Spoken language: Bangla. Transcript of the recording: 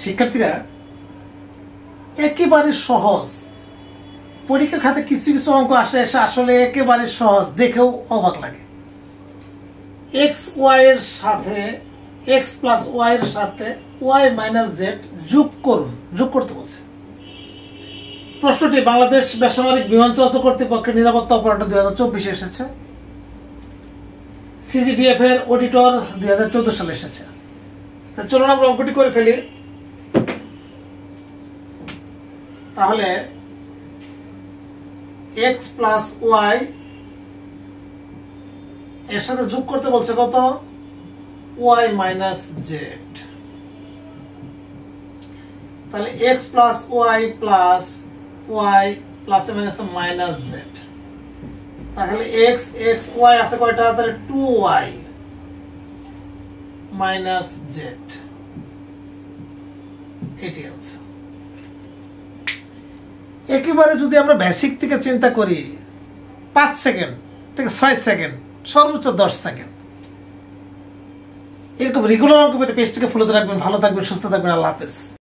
শিক্ষার্থীরা, একেবারে সহজ পরীক্ষার খাতে কিছু কিছু অঙ্ক আসে আসলে একেবারে সহজ, দেখেও অবাক লাগে। এক্স ওয়াই এর সাথে এক্স প্লাস ওয়াই এর সাথে ওয়াই মাইনাস জেড যোগ করুন, যোগ করতে বলছে। প্রশ্নটি বাংলাদেশ বেসামরিক বিমান চলাচল কর্তৃপক্ষের নিরাপত্তা অপারেটর 2024 এসেছে। সিজিডিএফ এর অডিটর 2014 সালে এসেছে। চলুন আমরা অঙ্কটি করে ফেলি। তাহলে এক্স প্লাস ওয়াই এর সাথে যোগ করতে বলছে কত? Y minus z. তাহলে x plus y plus y plus minus minus z. তাহলে এক্স এক্স ওয়াই আছে কয়টা? তাহলে 2y মাইনাস জেড, এটি আছে। একেবারে যদি আমরা বেসিক থেকে চিন্তা করি 5 সেকেন্ড থেকে 6 সেকেন্ড, সর্বোচ্চ 10 সেকেন্ড। এরকম রেগুলার অঙ্ক পেতে পেজটিকে ফলো রাখবেন। ভালো থাকবেন, সুস্থ থাকবেন। আল্লাহ হাফেজ।